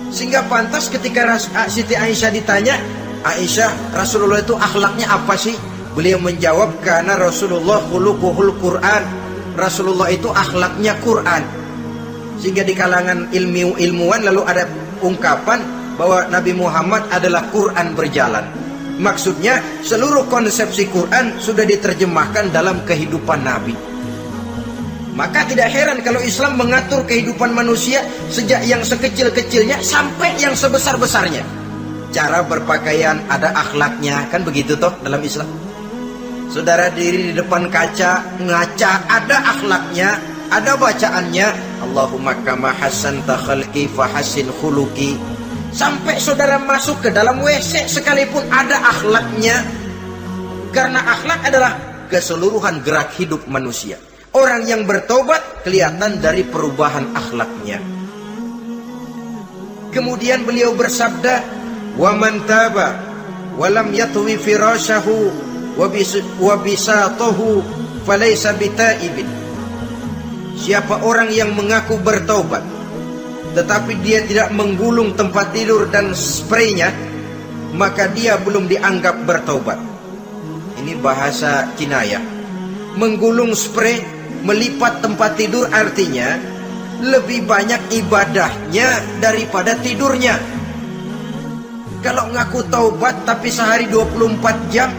Sehingga pantas ketika Siti Aisyah ditanya, Aisyah, Rasulullah itu akhlaknya apa sih? Beliau menjawab, karena Rasulullah khuluquhul Quran. Rasulullah itu akhlaknya Quran. Sehingga di kalangan ilmuwan lalu ada ungkapan bahwa Nabi Muhammad adalah Quran berjalan. Maksudnya seluruh konsepsi Quran sudah diterjemahkan dalam kehidupan Nabi. Maka tidak heran kalau Islam mengatur kehidupan manusia sejak yang sekecil-kecilnya sampai yang sebesar-besarnya. Cara berpakaian ada akhlaknya, kan begitu toh dalam Islam. Saudara diri di depan kaca, ngaca, ada akhlaknya, ada bacaannya. Allahumma kama hasanta khalqi fahasin khuluqi. Sampai saudara masuk ke dalam WC sekalipun ada akhlaknya. Karena akhlak adalah keseluruhan gerak hidup manusia. Orang yang bertobat kelihatan dari perubahan akhlaknya. Kemudian beliau bersabda, "Wa man taba wa lam yatwi firashahu wa bisatahu falaysa bitaibin." Siapa orang yang mengaku bertobat tetapi dia tidak menggulung tempat tidur dan spraynya, maka dia belum dianggap bertobat. Ini bahasa kinayah. Menggulung spray, melipat tempat tidur artinya lebih banyak ibadahnya daripada tidurnya. Kalau ngaku taubat tapi sehari 24 jam,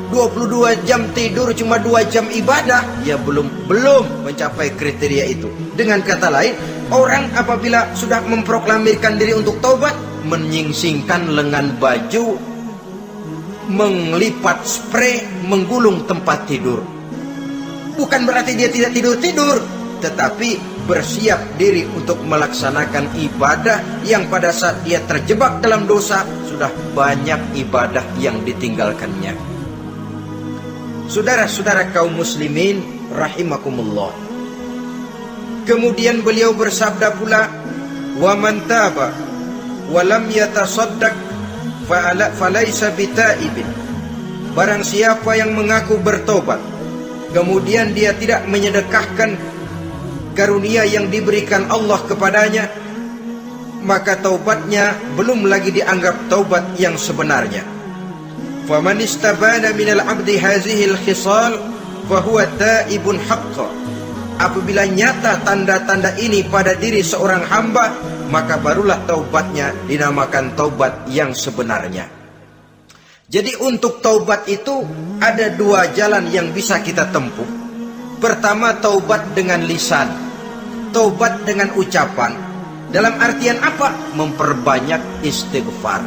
22 jam tidur, cuma 2 jam ibadah, ya belum mencapai kriteria itu. Dengan kata lain, orang apabila sudah memproklamirkan diri untuk taubat, menyingsingkan lengan baju, melipat spray, menggulung tempat tidur. Bukan berarti dia tidak tidur-tidur, tetapi bersiap diri untuk melaksanakan ibadah yang pada saat dia terjebak dalam dosa, sudah banyak ibadah yang ditinggalkannya. Saudara-saudara kaum muslimin rahimakumullah. Kemudian beliau bersabda pula, "Wa man taba wa lam yatasaddaq falaysa bitaibin." Barang siapa yang mengaku bertobat, kemudian dia tidak menyedekahkan karunia yang diberikan Allah kepadanya, maka taubatnya belum lagi dianggap taubat yang sebenarnya. Faman istabana minal abdi hazihil khisal fahuwa taibun haqqa. Apabila nyata tanda-tanda ini pada diri seorang hamba, maka barulah taubatnya dinamakan taubat yang sebenarnya. Jadi untuk taubat itu ada 2 jalan yang bisa kita tempuh. Pertama, taubat dengan lisan, taubat dengan ucapan. Dalam artian apa? Memperbanyak istighfar.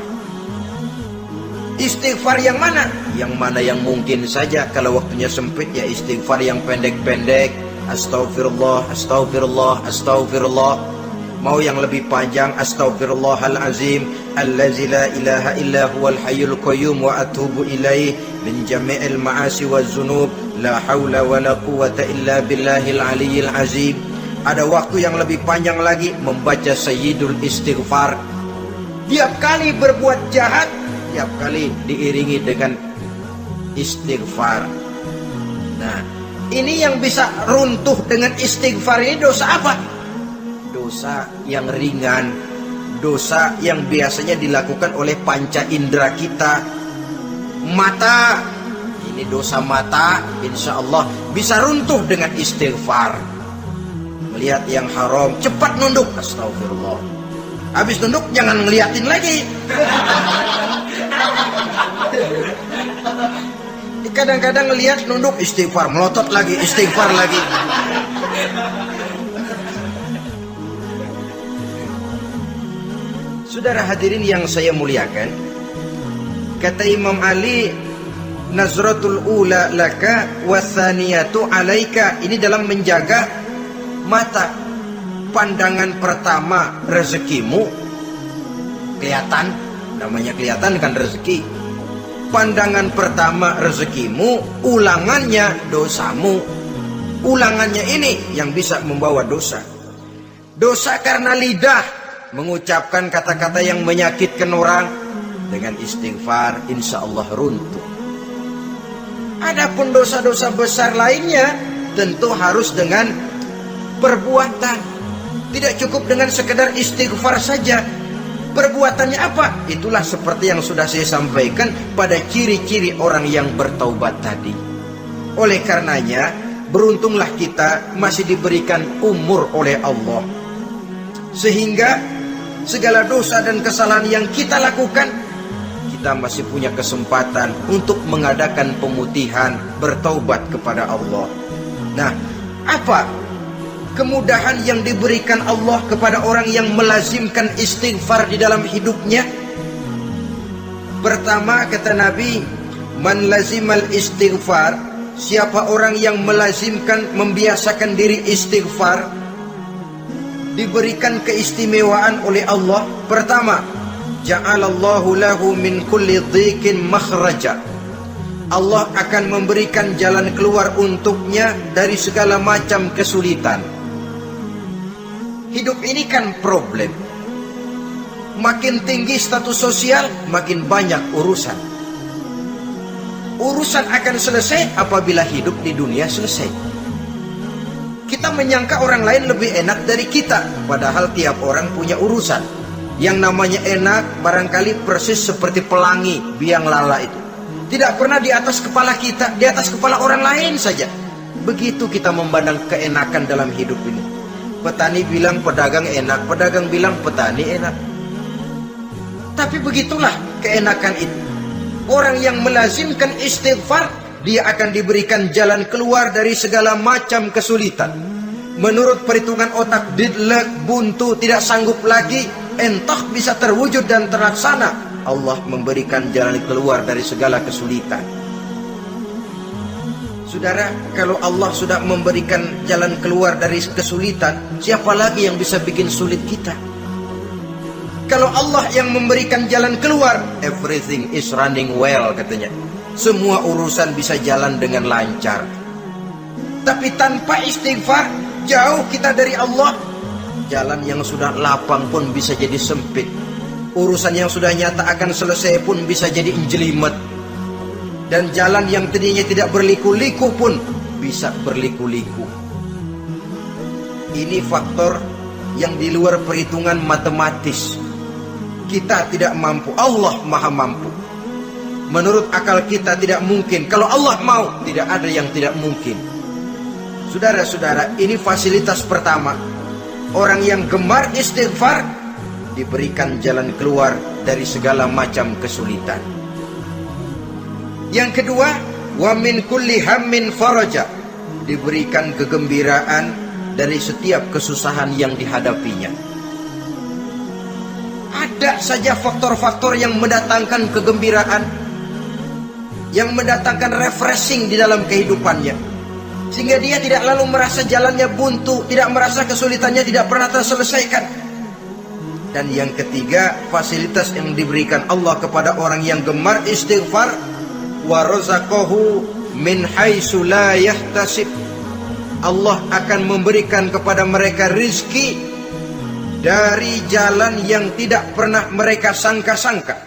Istighfar yang mana? Yang mana yang mungkin saja. Kalau waktunya sempit, ya istighfar yang pendek-pendek. Astaghfirullah, astaghfirullah, astaghfirullah. Mau yang lebih panjang, astaghfirullahalazim allazi la ilaha illa huwal hayyul qayyum wa atubu ilaih min jami'il ma'asi waz zunub la haula wala quwwata illa billahil aliyyil azim. Ada waktu yang lebih panjang lagi, membaca sayyidul istighfar. Tiap kali berbuat jahat, tiap kali diiringi dengan istighfar. Nah, ini yang bisa runtuh dengan istighfar ini dosa apa? Dosa yang ringan, dosa yang biasanya dilakukan oleh panca indera kita. Mata, ini dosa mata, insya Allah bisa runtuh dengan istighfar. Melihat yang haram, cepat nunduk, astagfirullah. Habis nunduk jangan ngeliatin lagi. Kadang-kadang ngelihat nunduk, istighfar, melotot lagi, istighfar lagi. Saudara hadirin yang saya muliakan, Kata Imam Ali, nazratul ula laka wathaniyatu alaika. Ini dalam menjaga mata. Pandangan pertama rezekimu, kelihatan, namanya kelihatan kan rezeki. Pandangan pertama rezekimu, ulangannya dosamu. Ulangannya ini yang bisa membawa dosa. Dosa karena lidah, mengucapkan kata-kata yang menyakitkan orang. Dengan istighfar, insya Allah runtuh. Adapun dosa-dosa besar lainnya, tentu harus dengan perbuatan. Tidak cukup dengan sekedar istighfar saja. Perbuatannya apa? Itulah seperti yang sudah saya sampaikan pada ciri-ciri orang yang bertaubat tadi. Oleh karenanya, beruntunglah kita masih diberikan umur oleh Allah. Sehingga segala dosa dan kesalahan yang kita lakukan, kita masih punya kesempatan untuk mengadakan pemutihan, bertaubat kepada Allah. Nah, apa kemudahan yang diberikan Allah kepada orang yang melazimkan istighfar di dalam hidupnya? Pertama, kata Nabi, man lazimal istighfar, siapa orang yang melazimkan, membiasakan diri istighfar, diberikan keistimewaan oleh Allah. Pertama, ja'alallahu lahu min kulli dhiqin makhraja. Allah akan memberikan jalan keluar untuknya dari segala macam kesulitan. Hidup ini kan problem. Makin tinggi status sosial, makin banyak urusan. Urusan akan selesai apabila hidup di dunia selesai. Kita menyangka orang lain lebih enak dari kita, padahal tiap orang punya urusan. Yang namanya enak barangkali persis seperti pelangi biang lala itu. Tidak pernah di atas kepala kita, di atas kepala orang lain saja. Begitu kita memandang keenakan dalam hidup ini. Petani bilang pedagang enak, pedagang bilang petani enak. Tapi begitulah keenakan itu. Orang yang melazimkan istighfar, dia akan diberikan jalan keluar dari segala macam kesulitan. Menurut perhitungan otak, didlek, buntu, tidak sanggup lagi, entah bisa terwujud dan terlaksana. Allah memberikan jalan keluar dari segala kesulitan. Saudara, kalau Allah sudah memberikan jalan keluar dari kesulitan, siapa lagi yang bisa bikin sulit kita? Kalau Allah yang memberikan jalan keluar, everything is running well katanya. Semua urusan bisa jalan dengan lancar. Tapi tanpa istighfar, jauh kita dari Allah. Jalan yang sudah lapang pun bisa jadi sempit. Urusan yang sudah nyata akan selesai pun bisa jadi jelimet. Dan jalan yang tadinya tidak berliku-liku pun bisa berliku-liku. Ini faktor yang di luar perhitungan matematis. Kita tidak mampu, Allah maha mampu. Menurut akal kita tidak mungkin. Kalau Allah mau, tidak ada yang tidak mungkin. Saudara-saudara, ini fasilitas pertama. Orang yang gemar istighfar diberikan jalan keluar dari segala macam kesulitan. Yang kedua, wa min kulli hammin faraja, diberikan kegembiraan dari setiap kesusahan yang dihadapinya. Ada saja faktor-faktor yang mendatangkan kegembiraan, yang mendatangkan refreshing di dalam kehidupannya, sehingga dia tidak lalu merasa jalannya buntu, tidak merasa kesulitannya tidak pernah terselesaikan. Dan yang ketiga, fasilitas yang diberikan Allah kepada orang yang gemar istighfar, wa razaqahu min haitsu la yahtasib. Allah akan memberikan kepada mereka rizki dari jalan yang tidak pernah mereka sangka-sangka,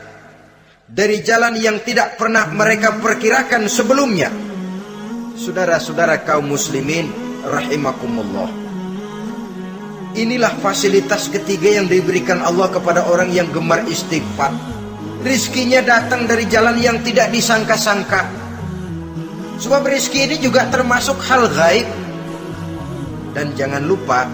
dari jalan yang tidak pernah mereka perkirakan sebelumnya. Saudara-saudara kaum muslimin rahimakumullah, inilah fasilitas ketiga yang diberikan Allah kepada orang yang gemar istighfar. Rizkinya datang dari jalan yang tidak disangka-sangka. Sebab rizki ini juga termasuk hal gaib. Dan jangan lupa,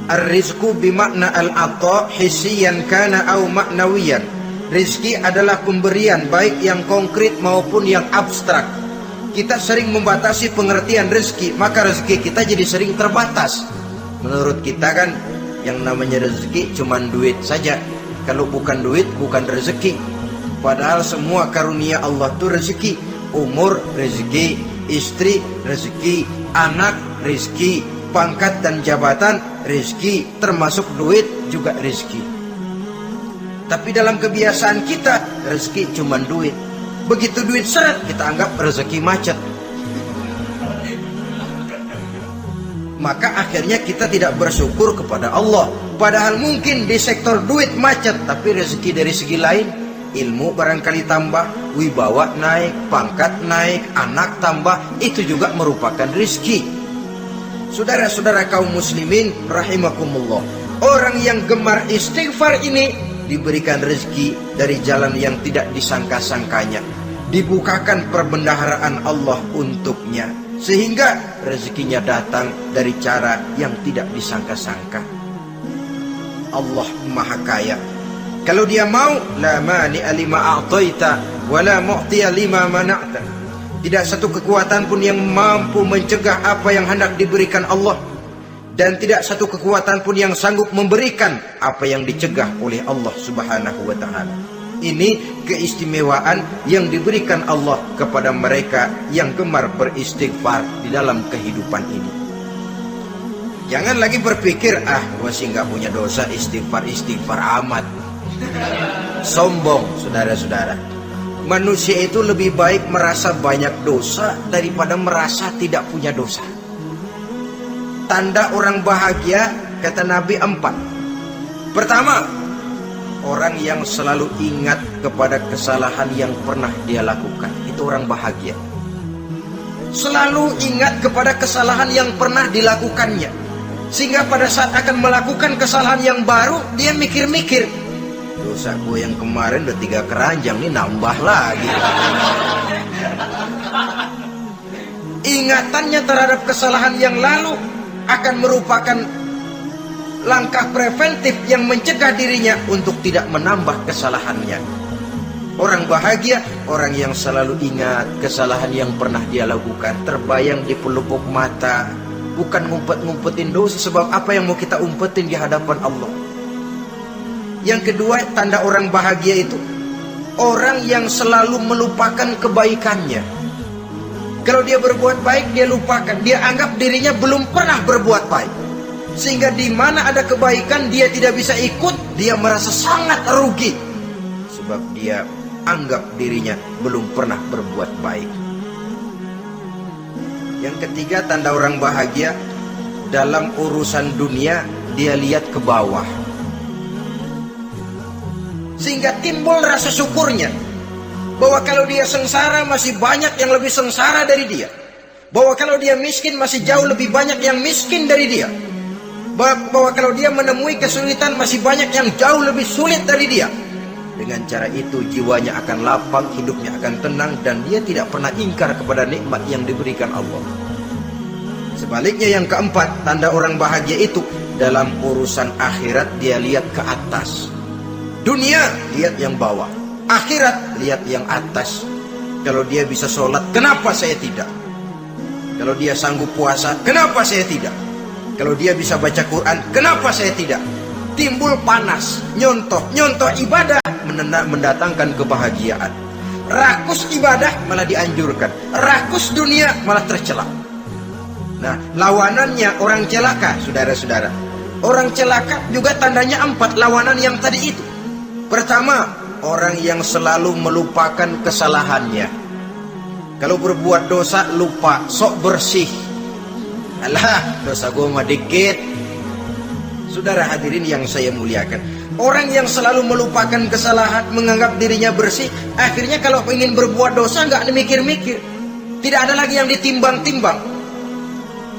ar-rizku bimakna al-ata hissiyan kana au ma'nawiyan. Rizki adalah pemberian, baik yang konkret maupun yang abstrak. Kita sering membatasi pengertian rezeki, maka rezeki kita jadi sering terbatas. Menurut kita kan yang namanya rezeki cuma duit saja. Kalau bukan duit, bukan rezeki. Padahal semua karunia Allah itu rezeki. Umur, rezeki. Istri, rezeki. Anak, rezeki. Pangkat dan jabatan, rezeki. Termasuk duit juga rezeki. Tapi dalam kebiasaan kita, rezeki cuma duit. Begitu duit seret, kita anggap rezeki macet. Maka akhirnya kita tidak bersyukur kepada Allah. Padahal mungkin di sektor duit macet, tapi rezeki dari segi lain, ilmu barangkali tambah, wibawa naik, pangkat naik, anak tambah, itu juga merupakan rezeki. Saudara-saudara kaum muslimin rahimakumullah, orang yang gemar istighfar ini diberikan rezeki dari jalan yang tidak disangka-sangkanya, dibukakan perbendaharaan Allah untuknya, sehingga rezekinya datang dari cara yang tidak disangka-sangka. Allah Maha Kaya. Kalau Dia mau, la mani'a lima a'taita wa la mu'tiya lima mana'ta. Tidak satu kekuatan pun yang mampu mencegah apa yang hendak diberikan Allah, dan tidak satu kekuatan pun yang sanggup memberikan apa yang dicegah oleh Allah Subhanahu wa ta'ala. Ini keistimewaan yang diberikan Allah kepada mereka yang gemar beristighfar di dalam kehidupan ini. Jangan lagi berpikir, gua sih nggak punya dosa, istighfar amat. Sombong, saudara-saudara. Manusia itu lebih baik merasa banyak dosa daripada merasa tidak punya dosa. Tanda orang bahagia, kata Nabi, 4. Pertama, orang yang selalu ingat kepada kesalahan yang pernah dia lakukan. Itu orang bahagia. Selalu ingat kepada kesalahan yang pernah dilakukannya, sehingga pada saat akan melakukan kesalahan yang baru, dia mikir-mikir, dosa gue yang kemarin udah 3 keranjang, nih nambah lagi. Ingatannya terhadap kesalahan yang lalu akan merupakan langkah preventif yang mencegah dirinya untuk tidak menambah kesalahannya. Orang bahagia, orang yang selalu ingat kesalahan yang pernah dia lakukan, terbayang di pelupuk mata, bukan ngumpet-ngumpetin dosa. Sebab apa yang mau kita umpetin di hadapan Allah? Yang kedua, tanda orang bahagia itu orang yang selalu melupakan kebaikannya. Kalau dia berbuat baik, dia lupakan. Dia anggap dirinya belum pernah berbuat baik, sehingga di mana ada kebaikan dia tidak bisa ikut. Dia merasa sangat rugi, sebab dia anggap dirinya belum pernah berbuat baik. Yang ketiga, tanda orang bahagia, dalam urusan dunia dia lihat ke bawah, sehingga timbul rasa syukurnya, bahwa kalau dia sengsara masih banyak yang lebih sengsara dari dia, bahwa kalau dia miskin masih jauh lebih banyak yang miskin dari dia, bahwa kalau dia menemui kesulitan masih banyak yang jauh lebih sulit dari dia. Dengan cara itu jiwanya akan lapang, hidupnya akan tenang, dan dia tidak pernah ingkar kepada nikmat yang diberikan Allah. Sebaliknya, yang keempat, tanda orang bahagia itu dalam urusan akhirat dia lihat ke atas. Dunia lihat yang bawah, akhirat lihat yang atas. Kalau dia bisa sholat, kenapa saya tidak? Kalau dia sanggup puasa, kenapa saya tidak? Kalau dia bisa baca Quran, kenapa saya tidak? Timbul panas, nyontoh ibadah mendatangkan kebahagiaan. Rakus ibadah malah dianjurkan, rakus dunia malah tercela. Nah, lawanannya orang celaka, saudara-saudara. Orang celaka juga tandanya 4, lawanan yang tadi itu. Pertama, orang yang selalu melupakan kesalahannya. Kalau berbuat dosa lupa, sok bersih. Alah, dosa gue mah dikit. Saudara hadirin yang saya muliakan, orang yang selalu melupakan kesalahan, menganggap dirinya bersih, akhirnya kalau ingin berbuat dosa nggak mikir-mikir, tidak ada lagi yang ditimbang-timbang.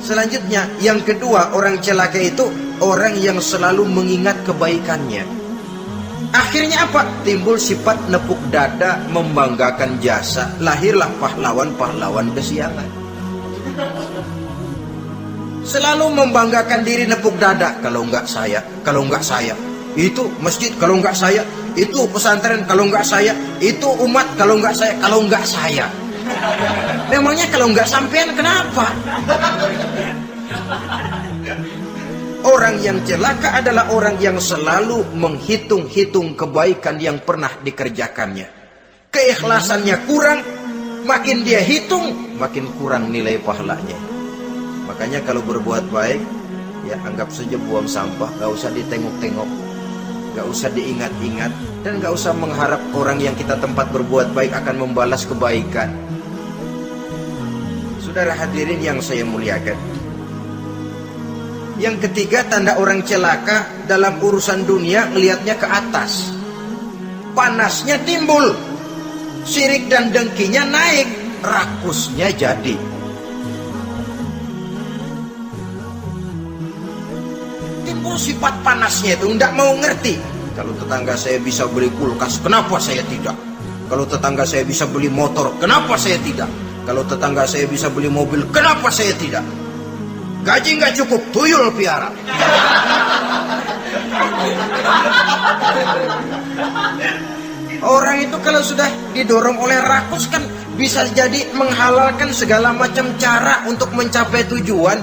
Selanjutnya, yang kedua, orang celaka itu orang yang selalu mengingat kebaikannya. Akhirnya apa? Timbul sifat nepuk dada, membanggakan jasa, lahirlah pahlawan-pahlawan kesiangan. Selalu membanggakan diri, nepuk dada, kalau enggak saya, itu masjid, kalau enggak saya, itu pesantren, kalau enggak saya, itu umat, kalau enggak saya. Memangnya kalau enggak sampean kenapa? Orang yang celaka adalah orang yang selalu menghitung-hitung kebaikan yang pernah dikerjakannya. keikhlasannya kurang, makin dia hitung, makin kurang nilai pahalanya. Makanya kalau berbuat baik, ya anggap saja buang sampah, gak usah ditengok-tengok, gak usah diingat-ingat, dan gak usah mengharap orang yang kita tempat berbuat baik akan membalas kebaikan. Saudara hadirin yang saya muliakan, yang ketiga, tanda orang celaka dalam urusan dunia, melihatnya ke atas, panasnya timbul, syirik dan dengkinya naik, rakusnya jadi. Timbul sifat panasnya itu, tidak mau ngerti. Kalau tetangga saya bisa beli kulkas, kenapa saya tidak? Kalau tetangga saya bisa beli motor, kenapa saya tidak? Kalau tetangga saya bisa beli mobil, kenapa saya tidak? Gaji nggak cukup, tuyul piara. Orang itu kalau sudah didorong oleh rakus kan bisa jadi menghalalkan segala macam cara untuk mencapai tujuan.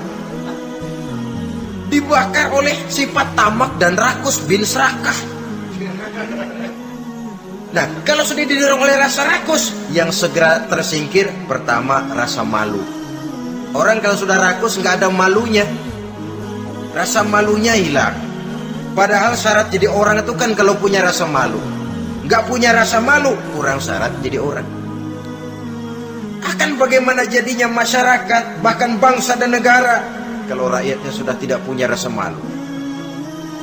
Dibakar oleh sifat tamak dan rakus bin serakah. Nah, kalau sudah didorong oleh rasa rakus, yang segera tersingkir pertama rasa malu. Orang kalau sudah rakus nggak ada malunya, rasa malunya hilang. Padahal syarat jadi orang itu kan kalau punya rasa malu. Nggak punya rasa malu, kurang syarat jadi orang. Akan bagaimana jadinya masyarakat, bahkan bangsa dan negara, kalau rakyatnya sudah tidak punya rasa malu.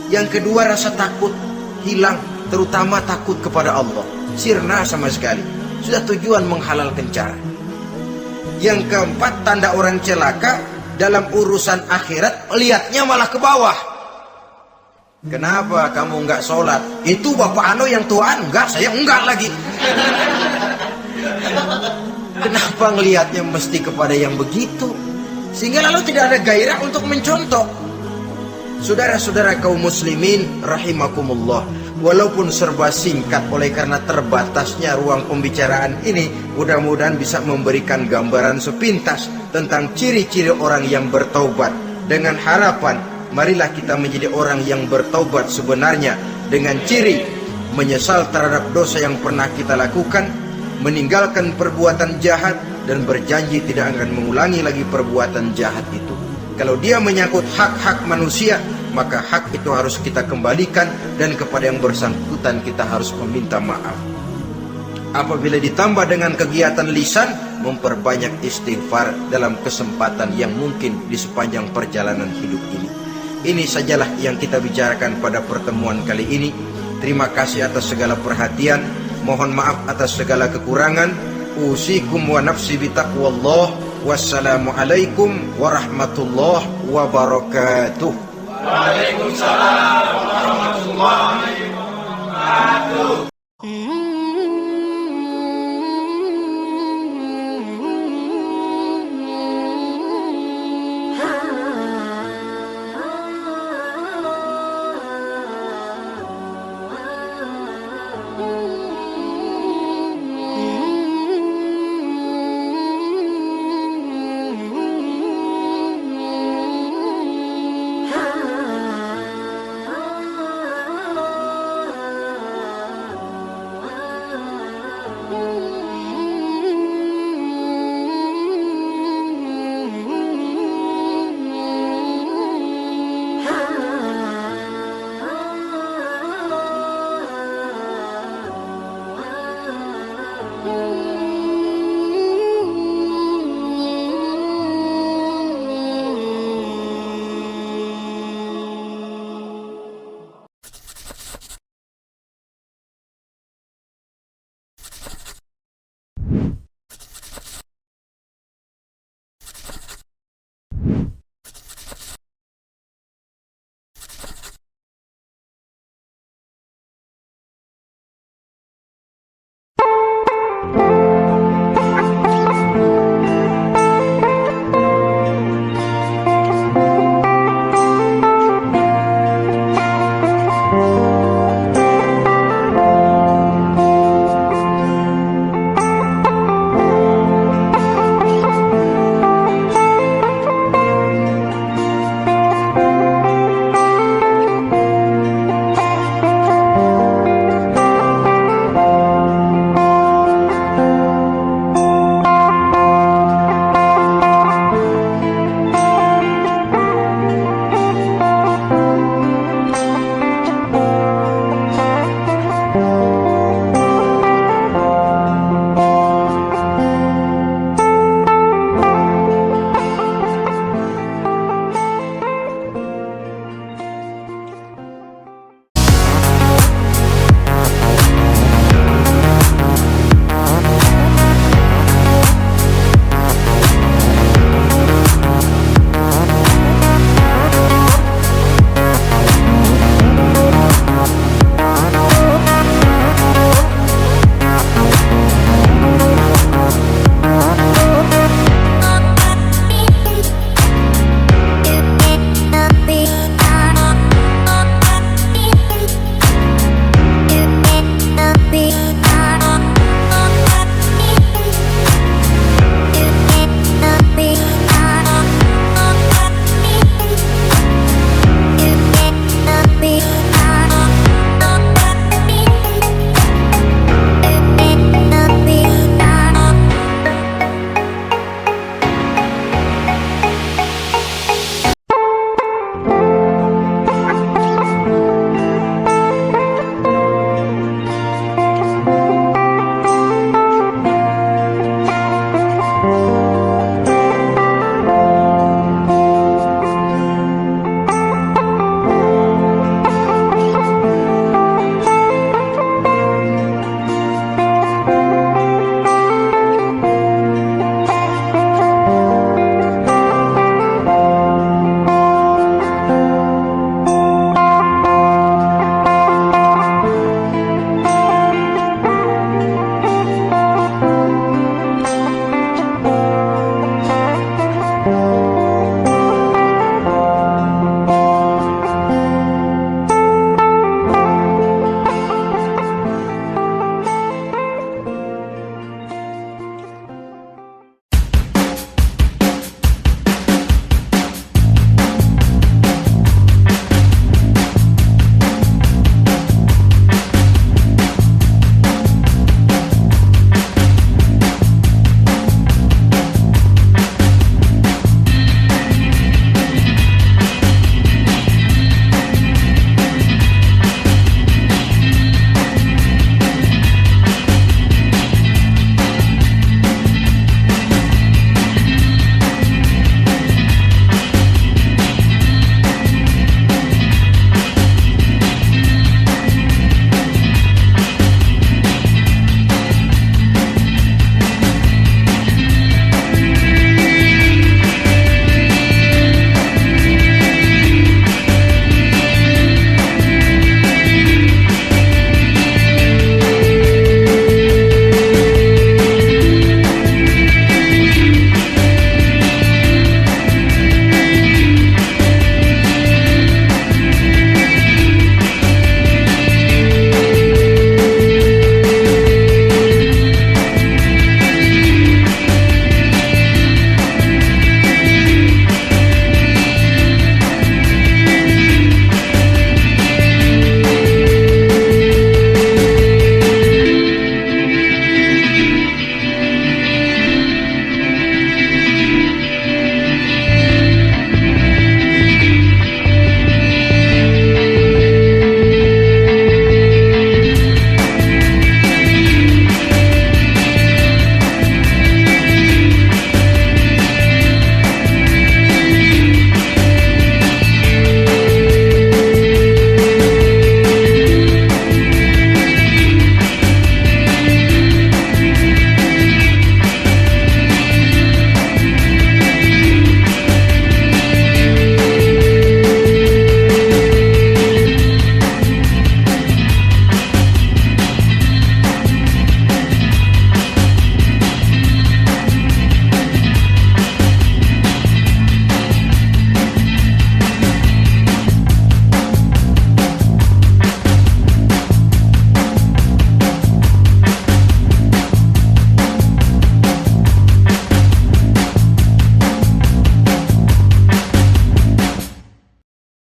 Yang kedua, rasa takut hilang, terutama takut kepada Allah. Sirna sama sekali, sudah tujuan menghalalkan cara. Yang keempat, tanda orang celaka dalam urusan akhirat, lihatnya malah ke bawah. Kenapa kamu nggak sholat? Itu bapak anu yang tuaan, enggak, saya enggak lagi. Kenapa ngelihatnya mesti kepada yang begitu? Sehingga lalu tidak ada gairah untuk mencontoh. Saudara-saudara kaum muslimin rahimakumullah, walaupun serba singkat oleh karena terbatasnya ruang pembicaraan ini, mudah-mudahan bisa memberikan gambaran sepintas tentang ciri-ciri orang yang bertaubat. Dengan harapan, marilah kita menjadi orang yang bertaubat sebenarnya, dengan ciri menyesal terhadap dosa yang pernah kita lakukan, meninggalkan perbuatan jahat, dan berjanji tidak akan mengulangi lagi perbuatan jahat itu. Kalau dia menyangkut hak-hak manusia, maka hak itu harus kita kembalikan, dan kepada yang bersangkutan kita harus meminta maaf. Apabila ditambah dengan kegiatan lisan, memperbanyak istighfar dalam kesempatan yang mungkin di sepanjang perjalanan hidup ini. Ini sajalah yang kita bicarakan pada pertemuan kali ini. Terima kasih atas segala perhatian. Mohon maaf atas segala kekurangan. Usikum wa nafsi bitaqwallah. Wassalamualaikum warahmatullahi wabarakatuh. Waalaikumsalam warahmatullahi wabarakatuh.